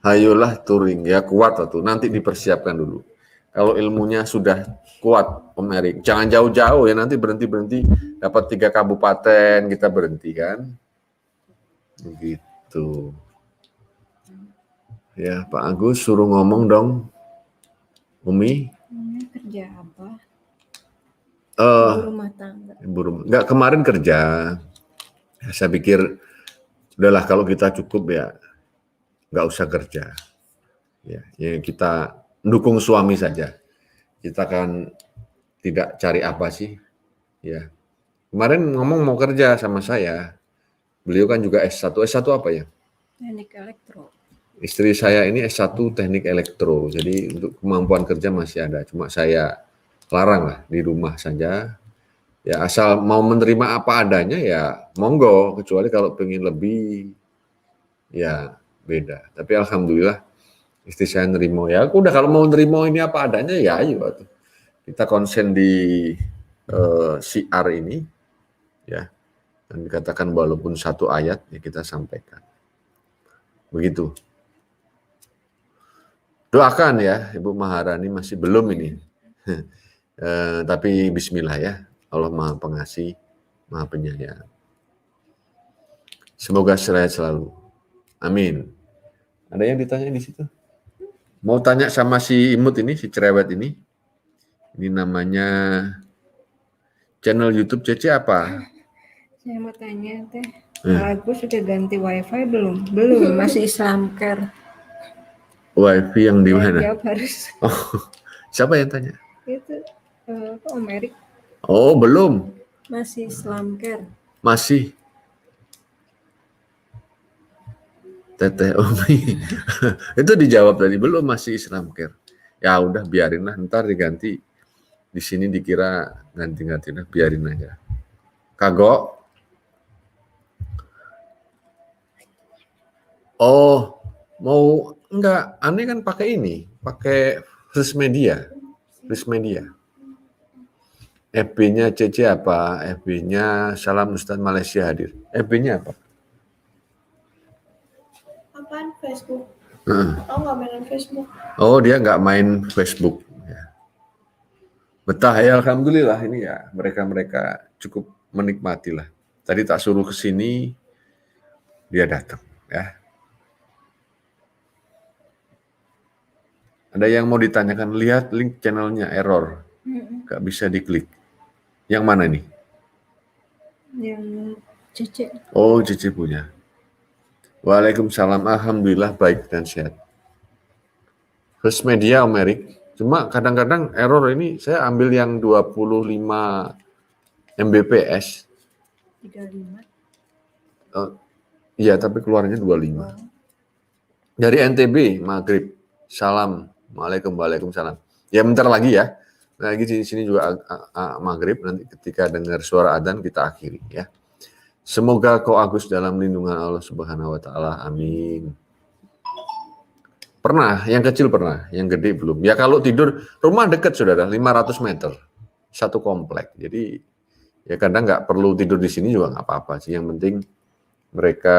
Hayolah touring, ya kuat tuh. Nanti dipersiapkan dulu. Kalau ilmunya sudah kuat, Om Erik, jangan jauh-jauh ya. Nanti berhenti dapat 3 kabupaten kita berhenti kan? Begitu. Ya Pak Agus suruh ngomong dong, Umi. kerja apa? Ibu Rumah tangga. Enggak, kemarin kerja. Saya pikir udahlah kalau kita cukup ya nggak usah kerja. Ya kita mendukung suami saja. Kita kan tidak cari apa sih, ya. Kemarin ngomong mau kerja sama saya. Beliau kan juga S1. S1 apa ya? Teknik elektro. Istri saya ini S1 teknik elektro. Jadi untuk kemampuan kerja masih ada. Cuma saya larang lah di rumah saja. Ya asal mau menerima apa adanya ya monggo. Kecuali kalau pengen lebih ya beda. Tapi alhamdulillah istri saya nerimo ya. Udah kalau mau nerimo ini apa adanya ya ayo. Kita konsen di syiar ini ya. Dan dikatakan walaupun 1 ayat ya kita sampaikan. Begitu. Doakan ya Ibu Maharani masih belum ini. Tapi bismillah ya. Allah Maha Pengasih, Maha Penyayang. Semoga sehat selalu. Amin. Ada yang ditanya di situ? Mau tanya sama si imut ini, si cerewet ini? Ini namanya channel YouTube Cece apa? Saya mau tanya teh, Agus sudah ganti wifi belum? Belum, masih Islamcare. WiFi yang di mana? Jawab harus. Oh, siapa yang tanya? Itu apa Om Erik? Oh, belum. Masih Islamcare. Masih. Teteh Umi. Itu dijawab tadi, belum, masih Islamcare. Ya udah biarinlah, ntar diganti. Di sini dikira ganti-ganti, nah biarin aja. Kagok. Oh, mau enggak? Aneh kan pakai ini, pakai First Media. First Media. FB-nya Cece apa? FB-nya Salam Ustadz Malaysia hadir. FB-nya apa? Apaan Facebook? Heeh. Oh nggak main Facebook. Oh, dia nggak main Facebook. Ya. Betah ya, alhamdulillah ini ya. Mereka cukup menikmati lah. Tadi tak suruh ke sini, dia datang. Ya. Ada yang mau ditanyakan? Lihat link channelnya error, nggak bisa diklik. Yang mana nih? Yang Cece. Oh, Cici punya. Waalaikumsalam. Alhamdulillah baik dan sehat. First Media Om Erik. Cuma kadang-kadang error ini saya ambil yang 25 Mbps. 35. Iya, tapi keluarnya 25. Dari NTB, Maghrib. Salam. Waalaikumsalam. Ya bentar lagi ya. Lagi di sini juga Maghrib. Nanti ketika dengar suara adzan kita akhiri ya. Semoga kau Agus dalam lindungan Allah Subhanahu wa taala. Amin. Pernah, yang kecil pernah, yang gede belum. Ya kalau tidur, rumah dekat Saudara, 500 meter. Satu komplek. Jadi ya kadang nggak perlu tidur di sini juga nggak apa-apa sih. Yang penting mereka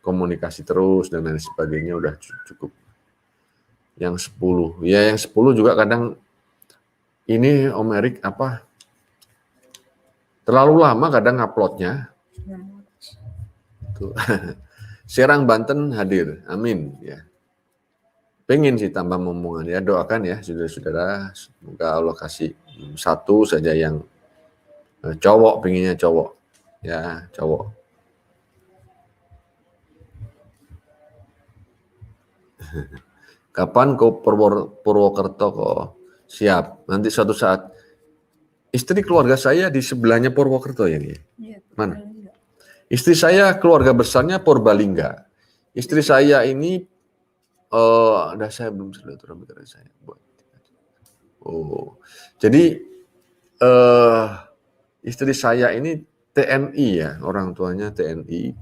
komunikasi terus dan lain sebagainya udah cukup. Yang 10. Ya yang 10 juga kadang ini Om Erik apa? Terlalu lama kadang uploadnya. Tuh. Serang Banten hadir, amin ya. Pengen sih tambah momongan ya, doakan ya saudara-saudara, semoga Allah kasih satu saja yang cowok, pengennya cowok ya, cowok. Kapan kau Purwokerto kok? Siap, nanti suatu saat. Istri keluarga saya di sebelahnya Purwokerto ya nih. Ya, Mana? Istri saya keluarga besarnya Purbalingga. Istri saya ini saya belum silaturahmi karena saya buat. Oh, jadi istri saya ini TNI ya, orang tuanya TNI.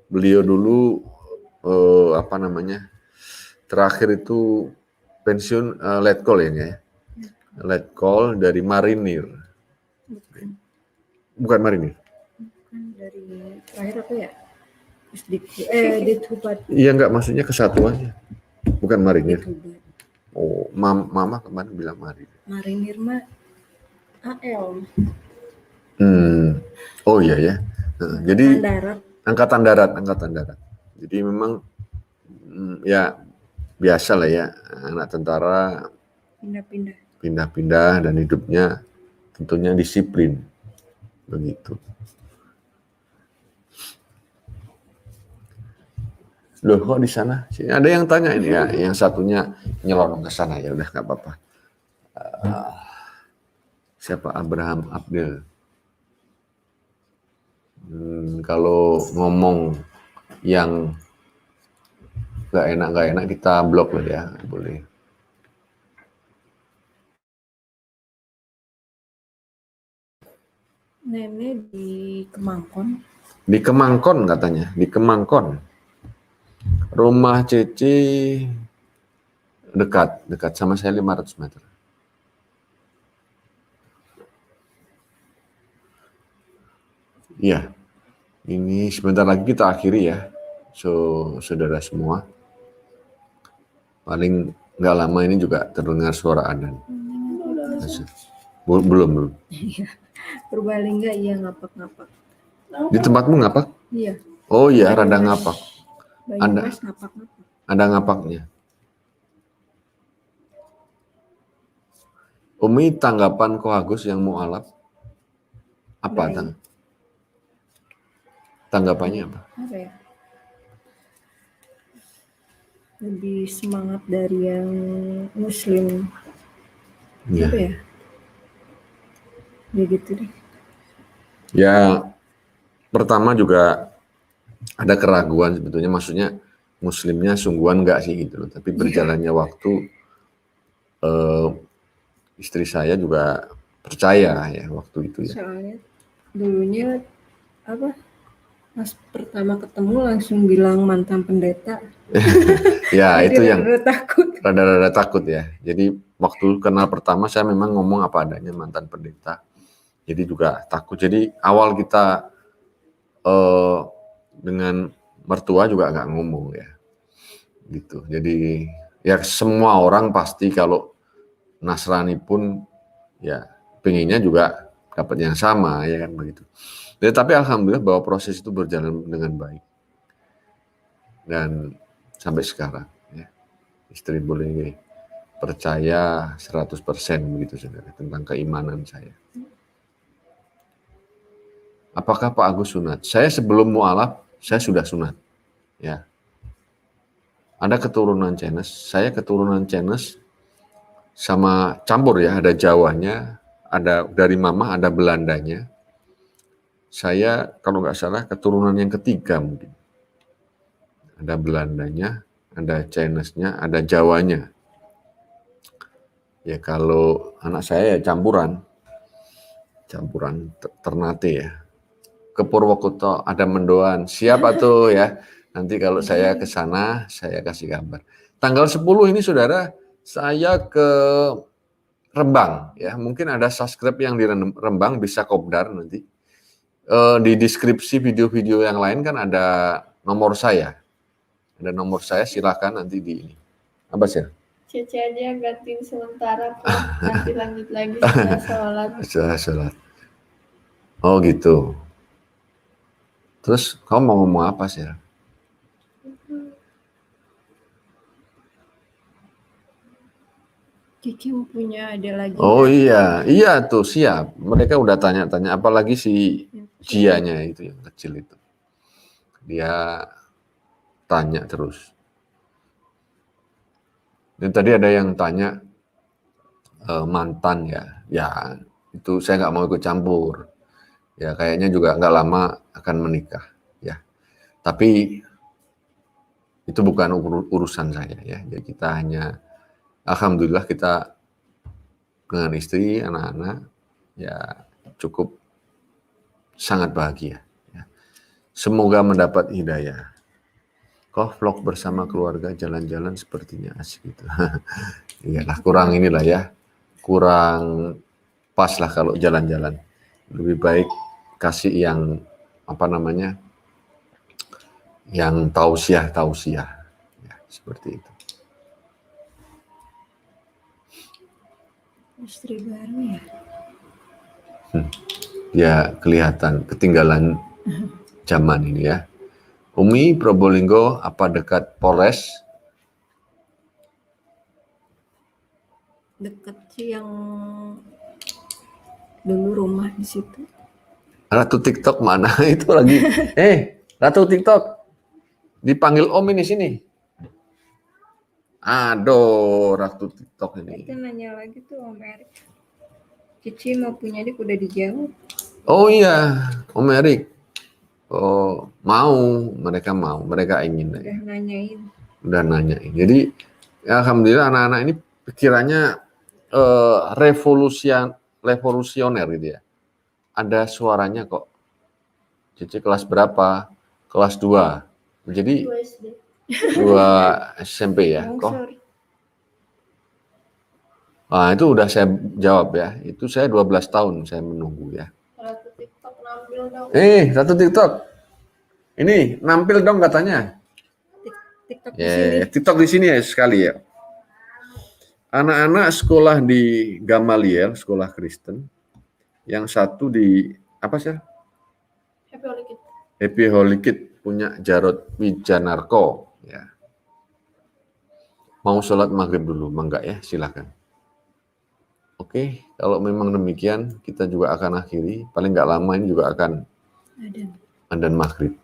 Beliau dulu terakhir itu pensiun letkol ini ya. Letkol dari marinir. Bukan, Bukan marinir. bukan dari terakhir apa ya? Dithubat. Iya enggak, maksudnya kesatuannya. Bukan marinir. Dithubat. Oh, mama kemarin bilang marinir. Marinir mah AL. Oh iya ya. Jadi darat. angkatan darat. Jadi memang ya biasa lah ya, anak tentara Pindah-pindah. pindah-pindah dan hidupnya tentunya disiplin. Begitu. Loh kok di sana? Ada yang tanya ini ya, yang satunya nyelonong ke sana, ya udah nggak apa-apa. Siapa? Abraham Abdel. Kalau ngomong yang nggak enak kita blok lah ya, boleh. Nenek di Kemangkon. Di Kemangkon katanya, di Kemangkon. Rumah Cece dekat sama saya 500 meter. Iya, ini sebentar lagi kita akhiri ya, saudara semua. Paling nggak lama ini juga terdengar suara adzan. Belum. Purbalingga iya ngapak-ngapak. Di tempatmu ngapak? Iya. Oh iya, rada ngapak. Banyumas ngapak-ngapak. Ada ngapaknya. Umi, tanggapan Ko Agus yang mualaf apa? Tanggapannya apa? Apa ya? Lebih semangat dari yang Muslim. Ya. Apa ya? Ya gitu deh. Ya, pertama juga ada keraguan sebetulnya, maksudnya Muslimnya sungguhan enggak sih gitu loh. Tapi berjalannya waktu, istri saya juga percaya ya waktu itu ya. Soalnya dulunya apa? Pas pertama ketemu langsung bilang mantan pendeta. Ya itu yang takut. rada-rada takut ya. Jadi waktu kenal pertama saya memang ngomong apa adanya mantan pendeta. Jadi juga takut. Jadi awal kita dengan mertua juga nggak ngomong ya. Gitu. Jadi ya semua orang pasti kalau Nasrani pun ya pengennya juga dapat yang sama ya kan begitu. Ya, tapi alhamdulillah bahwa proses itu berjalan dengan baik. Dan sampai sekarang ya, istri boleh percaya 100% begitu saudara tentang keimanan saya. Apakah Pak Agus sunat? Saya sebelum mualaf saya sudah sunat. Ya. Ada keturunan Chinese, saya keturunan Chinese sama campur ya, ada Jawanya, ada dari mama, ada Belandanya. Saya kalau nggak salah keturunan yang ketiga mungkin. Ada Belandanya, ada Chinese-nya, ada Jawanya. Ya kalau anak saya ya campuran Ternate ya. Ke Purwokerto ada mendoan. Siapa tuh ya? Nanti kalau saya ke sana saya kasih kabar. Tanggal 10 ini saudara saya ke Rembang ya. Mungkin ada subscribe yang di Rembang bisa kopdar nanti. Di deskripsi video-video yang lain kan ada nomor saya. Ada nomor saya, silakan nanti di ini. Apa sih? Cece aja gantiin sementara, nanti lanjut lagi setelah sholat. Setelah sholat. Oh gitu. Terus kamu mau ngomong apa sih? Kiki punya ada lagi. Oh iya tuh siap. Mereka udah tanya-tanya, apalagi si Jianya itu yang kecil itu. Dia tanya terus. Dan tadi ada yang tanya mantan ya itu saya nggak mau ikut campur. Ya kayaknya juga nggak lama akan menikah ya. Tapi itu bukan urusan saya ya. Jadi kita hanya alhamdulillah kita dengan istri, anak-anak ya cukup sangat bahagia. Ya. Semoga mendapat hidayah. Kok vlog bersama keluarga jalan-jalan sepertinya asik gitu. Iyalah kurang inilah ya, kurang pas lah kalau jalan-jalan. Lebih baik kasih yang apa namanya, yang tausiah ya, seperti itu. Istri baru ya. Ya kelihatan ketinggalan zaman ini ya. Umi Probolinggo apa dekat Polres? Deket sih yang dulu rumah di situ. Ratu TikTok mana? Itu lagi. Ratu TikTok. Dipanggil Om ini sini. Aduh, Ratu TikTok ini. Itu nanya lagi tuh Om Erik. Cici mau punya adik udah dijawab. Oh iya, Om Erik. Oh, mereka ingin. Udah nanyain. Udah nanyain. Jadi, ya, alhamdulillah anak-anak ini pikirannya revolusioner gitu ya. Ada suaranya kok. Cici kelas berapa? Kelas 2. Jadi 2 SMP ya. Kok? Nah, itu udah saya jawab ya. Itu saya 12 tahun saya menunggu ya. Ratu TikTok nampil dong. Ratu TikTok. Ini nampil dong katanya. TikTok di sini. TikTok di sini ya sekali ya. Anak-anak sekolah di Gamaliel, sekolah Kristen. Yang satu di apa sih? Happy Holy Kid punya Jarod Wijanarko ya. Mau sholat maghrib dulu, enggak ya? Silakan. Oke, kalau memang demikian kita juga akan akhiri. Paling nggak lama ini juga akan adzan maghrib.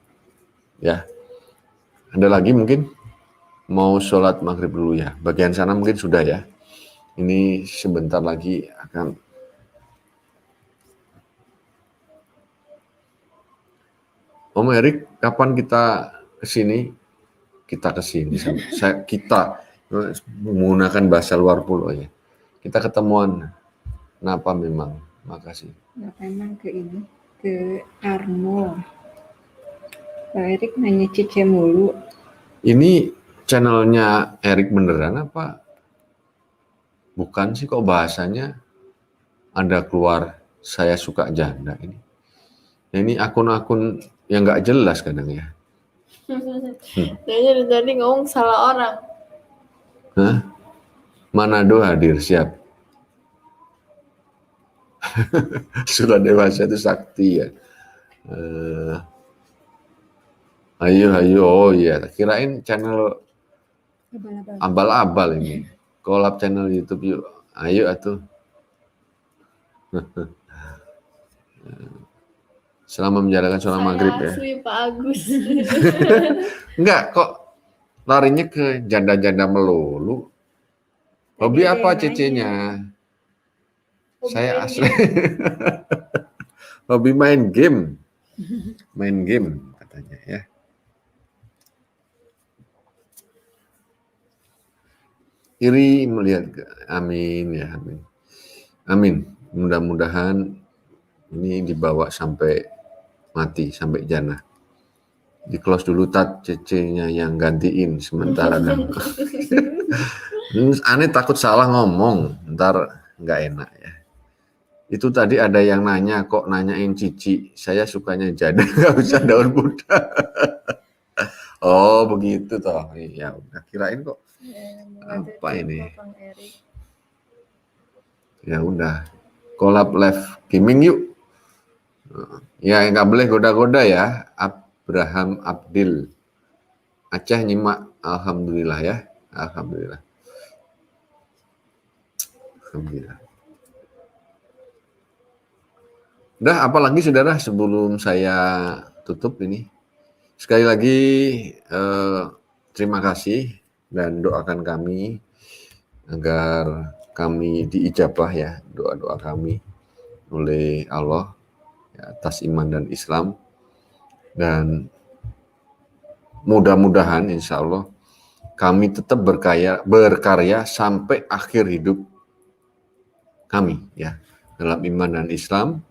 Ya, ada lagi mungkin mau sholat maghrib dulu ya. Bagian sana mungkin sudah ya. Ini sebentar lagi akan. Om Erik, kapan kita kesini? Kita kesini. Kita menggunakan bahasa luar pulau ya. Kita ketemuan. Kenapa memang? Makasih. Memang ke Armo. Pak Erik nanya Cice mulu. Ini channelnya Erik beneran apa? Bukan sih kok bahasanya ada keluar saya suka janda ini. Ini akun-akun yang nggak jelas kadang ya. Kayaknya dari tadi ngomong salah orang. Hah? Manado hadir, siap. Sudah dewasa itu sakti ya. Ayo, oh iya. Kirain channel abal-abal ini. Collab channel YouTube yuk. Ayo atuh. Selama menjalankan sholat maghrib ya. Asli Pak Agus. Enggak, kok larinya ke janda-janda melulu. Hobi apa cecenya? Saya asli. Hobi main game. Main game katanya ya. Iri melihat, amin ya, amin. Amin. Mudah-mudahan ini dibawa sampai mati, sampai jannah. Di close dulu tat, cecenya yang gantiin sementara. Aneh takut salah ngomong, ntar nggak enak ya. Itu tadi ada yang nanya, kok nanyain Cici, saya sukanya janda, nggak usah daun muda. Oh begitu toh, ya udah kirain kok. Apa ini? Ya udah, collab live gaming yuk. Ya nggak boleh goda-goda ya. Abraham Abdil. Aceh nyimak, alhamdulillah ya, alhamdulillah. Alhamdulillah. Udah, apalagi saudara sebelum saya tutup ini. Sekali lagi terima kasih dan doakan kami agar kami diijabah ya doa-doa kami oleh Allah ya, atas iman dan Islam, dan mudah-mudahan insya Allah kami tetap berkarya sampai akhir hidup kami ya dalam iman dan Islam,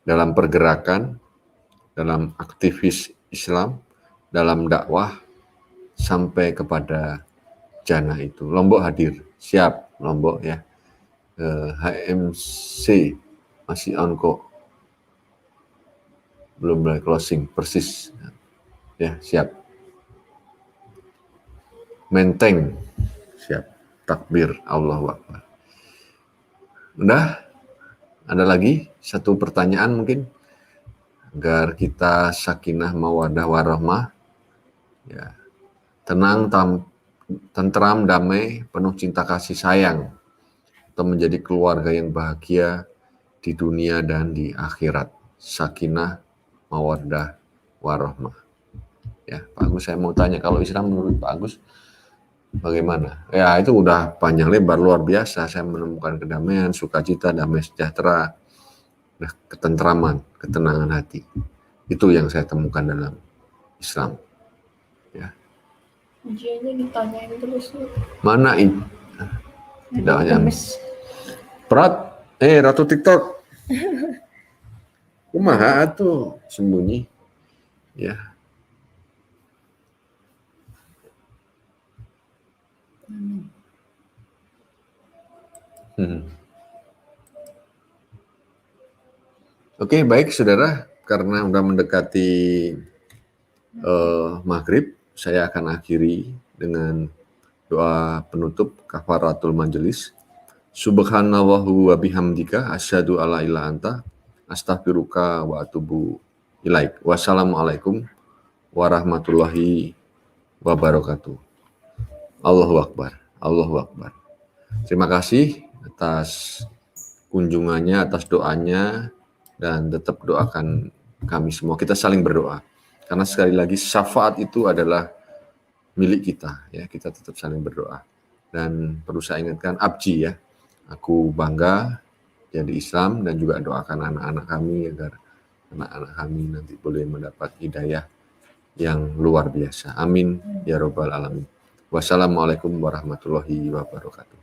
dalam pergerakan, dalam aktivis Islam, dalam dakwah sampai kepada Jana itu. Lombok hadir, siap Lombok ya. HMC masih on kok, belum mulai closing, persis ya, siap. Menteng, siap. Takbir, Allahu Akbar. Udah, ada lagi satu pertanyaan mungkin agar kita sakinah mawadah warahmah, ya, tenang, tentram, damai, penuh cinta kasih sayang, atau menjadi keluarga yang bahagia di dunia dan di akhirat. Sakinah mawadah warahmah. Ya, Pak Agus, saya mau tanya, kalau Islam menurut Pak Agus bagaimana? Ya, itu udah panjang lebar, luar biasa. Saya menemukan kedamaian, sukacita, damai sejahtera, nah, ketentraman, ketenangan hati. Itu yang saya temukan dalam Islam. Ya. Ujiannya ditanyain terus. Mana ini? Tidak hanya Prat, Ratu TikTok. Kumaha tuh sembunyi. Ya. Oke, baik saudara, karena udah mendekati maghrib, saya akan akhiri dengan doa penutup kafaratul majelis. Subhanallahu wa bihamdika asyhadu alla ilaha anta astaghfiruka wa atubu ilaik. Wassalamualaikum warahmatullahi wabarakatuh. Allahu Akbar, Allahu Akbar. Terima kasih atas kunjungannya, atas doanya, dan tetap doakan kami semua. Kita saling berdoa. Karena sekali lagi syafaat itu adalah milik kita, ya. Kita tetap saling berdoa. Dan perlu saya ingatkan, abji ya. Aku bangga jadi Islam dan juga doakan anak-anak kami agar anak-anak kami nanti boleh mendapat hidayah yang luar biasa. Amin ya robbal alamin. Wassalamualaikum warahmatullahi wabarakatuh.